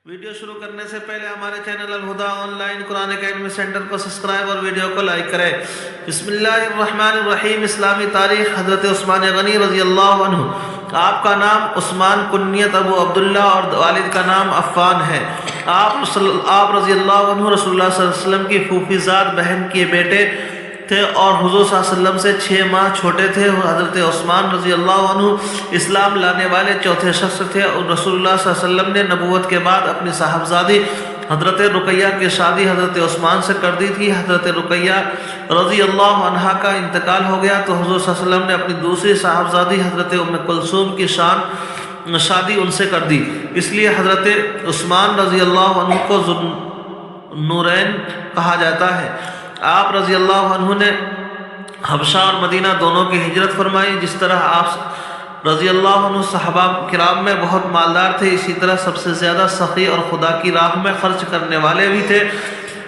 Video شروع کرنے سے پہلے ہمارے channel Alhuda online Quran academy centre کو سبسکرائب اور ویڈیو کو لائک کریں۔ بسم اللہ الرحمن الرحیم۔ اسلامی تاریخ۔ حضرت عثمان غنی رضی اللہ عنہ، آپ کا نام عثمان، کنیت ابو عبداللہ اور والد کا نام عفان ہے۔ آپ رضی اللہ عنہ رسول اللہ صلی اللہ علیہ وسلم کی پھوپھی زاد بہن کے بیٹے تھے اور حضور صلی اللہ علیہ وسلم سے 6 ماہ چھوٹے تھے۔ حضرت عثمان رضی اللہ عنہ اسلام لانے والے چوتھے شخص تھے اور رسول اللہ صلی اللہ علیہ وسلم نے نبوت کے بعد اپنی صاحبزادی حضرت رقیہ کی شادی حضرت عثمان سے کر دی تھی۔ حضرت رقیہ رضی اللہ عنہا کا انتقال ہو گیا تو حضور صلی اللہ علیہ وسلم نے اپنی دوسری صاحبزادی حضرت ام کلثوم کی شادی ان سے کر دی، اس لیے حضرت عثمان رضی اللہ عنہ کو ذوالنورین کہا جاتا ہے۔ آپ رضی اللہ عنہ نے حبشہ اور مدینہ دونوں کی ہجرت فرمائی۔ جس طرح آپ رضی اللہ عنہ صحابہ کرام میں بہت مالدار تھے، اسی طرح سب سے زیادہ سخی اور خدا کی راہ میں خرچ کرنے والے بھی تھے۔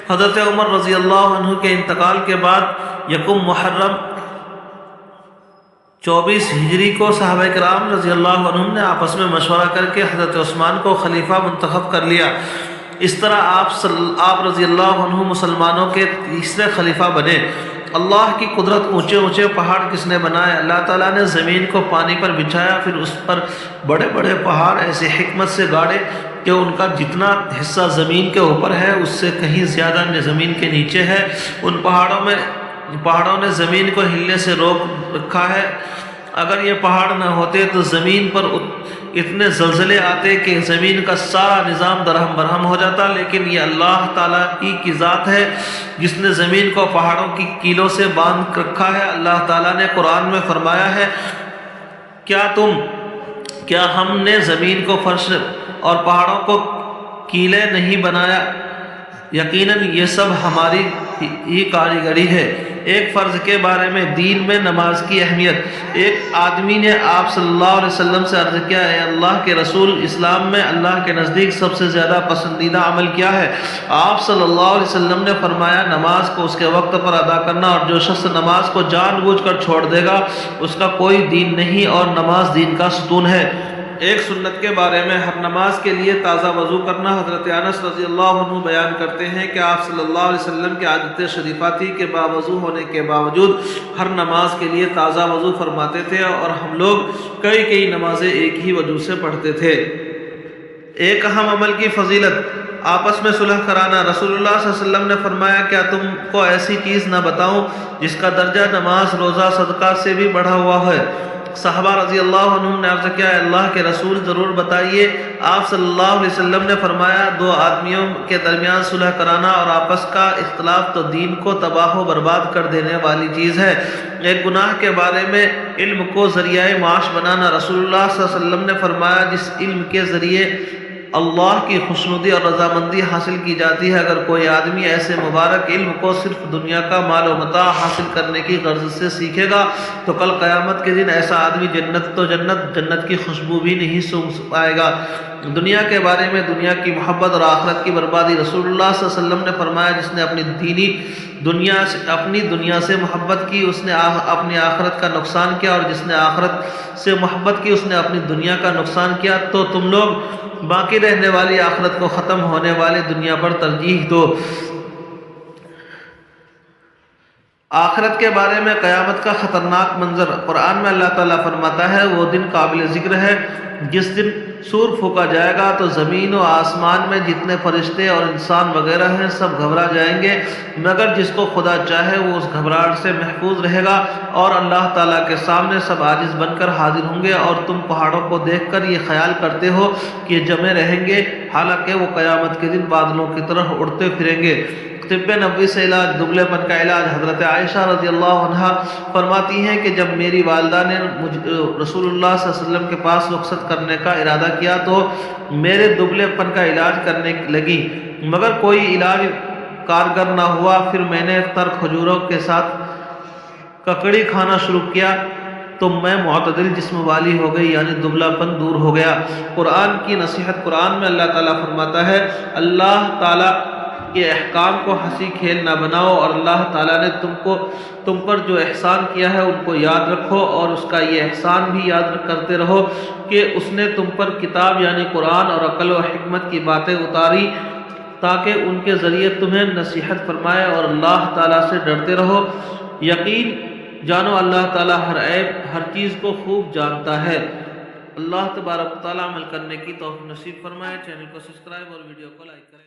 حضرت عمر رضی اللہ عنہ کے انتقال کے بعد یکم محرم 24 ہجری کو صحابہ کرام رضی اللہ عنہ نے آپس میں مشورہ کر کے حضرت عثمان کو خلیفہ منتخب کر لیا۔ اس طرح آپ رضی اللہ عنہ مسلمانوں کے تیسرے خلیفہ بنے۔ اللہ کی قدرت، اونچے اونچے پہاڑ کس نے بنائے؟ اللہ تعالیٰ نے زمین کو پانی پر بچھایا، پھر اس پر بڑے بڑے پہاڑ ایسی حکمت سے گاڑے کہ ان کا جتنا حصہ زمین کے اوپر ہے اس سے کہیں زیادہ زمین کے نیچے ہے۔ ان پہاڑوں نے زمین کو ہلنے سے روک رکھا ہے۔ اگر یہ پہاڑ نہ ہوتے تو زمین پر اتنے زلزلے آتے کہ زمین کا سارا نظام درہم برہم ہو جاتا، لیکن یہ اللہ تعالیٰ کی ذات ہے جس نے زمین کو پہاڑوں کی کیلوں سے باندھ رکھا ہے۔ اللہ تعالیٰ نے قرآن میں فرمایا ہے، کیا ہم نے زمین کو فرش اور پہاڑوں کو کیلیں نہیں بنایا؟ یقیناً یہ سب ہماری ہی کاریگری ہے۔ ایک فرض کے بارے میں دین میں نماز کی اہمیت۔ ایک آدمی نے آپ صلی اللہ علیہ وسلم سے عرض کیا، اے اللہ کے رسول، اسلام میں اللہ کے نزدیک سب سے زیادہ پسندیدہ عمل کیا ہے؟ آپ صلی اللہ علیہ وسلم نے فرمایا، نماز کو اس کے وقت پر ادا کرنا، اور جو شخص نماز کو جان بوجھ کر چھوڑ دے گا اس کا کوئی دین نہیں، اور نماز دین کا ستون ہے۔ ایک سنت کے بارے میں، ہر نماز کے لیے تازہ وضو کرنا۔ حضرت انس رضی اللہ عنہ بیان کرتے ہیں کہ آپ صلی اللہ علیہ وسلم کی عادت شریفہ تھی کہ باوضو ہونے کے باوجود ہر نماز کے لیے تازہ وضو فرماتے تھے، اور ہم لوگ کئی نمازیں ایک ہی وضو سے پڑھتے تھے۔ ایک اہم عمل کی فضیلت، آپس میں صلح کرانا۔ رسول اللہ صلی اللہ علیہ وسلم نے فرمایا، کیا تم کو ایسی چیز نہ بتاؤں جس کا درجہ نماز، روزہ، صدقہ سے بھی بڑھا ہوا ہے؟ صحابہ رضی اللہ عنہ نے عرض کیا، اللہ کے رسول ضرور بتائیے۔ آپ صلی اللہ علیہ وسلم نے فرمایا، 2 آدمیوں کے درمیان صلح کرانا اور آپس کا اختلاف تو دین کو تباہ و برباد کر دینے والی چیز ہے۔ ایک گناہ کے بارے میں، علم کو ذریعہ معاش بنانا۔ رسول اللہ صلی اللہ علیہ وسلم نے فرمایا، جس علم کے ذریعے اللہ کی خوشنودی اور رضامندی حاصل کی جاتی ہے، اگر کوئی آدمی ایسے مبارک علم کو صرف دنیا کا مال و متاع حاصل کرنے کی غرض سے سیکھے گا تو کل قیامت کے دن ایسا آدمی جنت کی خوشبو بھی نہیں سونگھ پائے گا۔ دنیا کے بارے میں، دنیا کی محبت اور آخرت کی بربادی۔ رسول اللہ صلی اللہ علیہ وسلم نے فرمایا، جس نے اپنی دنیا سے محبت کی اس نے اپنی آخرت کا نقصان کیا، اور جس نے آخرت سے محبت کی اس نے اپنی دنیا کا نقصان کیا۔ تو تم لوگ باقی رہنے والی آخرت کو ختم ہونے والی دنیا پر ترجیح دو۔ آخرت کے بارے میں، قیامت کا خطرناک منظر۔ قرآن میں اللہ تعالیٰ فرماتا ہے، وہ دن قابل ذکر ہے جس دن سور پھونکا جائے گا تو زمین و آسمان میں جتنے فرشتے اور انسان وغیرہ ہیں سب گھبرا جائیں گے، مگر جس کو خدا چاہے وہ اس گھبراہٹ سے محفوظ رہے گا، اور اللہ تعالیٰ کے سامنے سب عاجز بن کر حاضر ہوں گے، اور تم پہاڑوں کو دیکھ کر یہ خیال کرتے ہو کہ یہ جمے رہیں گے، حالانکہ وہ قیامت کے دن بادلوں کی طرح اڑتے پھریں گے۔ طب نبوی سے علاج، دبلے پن کا علاج۔ حضرت عائشہ رضی اللہ عنہا فرماتی ہیں کہ جب میری والدہ نے رسول اللہ صلی اللہ علیہ وسلم کے پاس رخصت کرنے کا ارادہ کیا تو میرے دبلے پن کا علاج کرنے لگی، مگر کوئی علاج کارگر نہ ہوا۔ پھر میں نے تر کھجوروں کے ساتھ ککڑی کھانا شروع کیا تو میں معتدل جسم والی ہو گئی، یعنی دبلا پن دور ہو گیا۔ قرآن کی نصیحت۔ قرآن میں اللہ تعالیٰ فرماتا ہے، اللہ تعالیٰ کہ احکام کو ہنسی کھیل نہ بناؤ، اور اللہ تعالیٰ نے تم پر جو احسان کیا ہے ان کو یاد رکھو، اور اس کا یہ احسان بھی یاد کرتے رہو کہ اس نے تم پر کتاب یعنی قرآن اور عقل و حکمت کی باتیں اتاری تاکہ ان کے ذریعے تمہیں نصیحت فرمائے، اور اللہ تعالیٰ سے ڈرتے رہو۔ یقین جانو اللہ تعالیٰ ہر عیب ہر چیز کو خوب جانتا ہے۔ اللہ تبارک و تعالیٰ عمل کرنے کی توفیق نصیب فرمائے۔ چینل کو سبسکرائب اور ویڈیو کو لائک کریں۔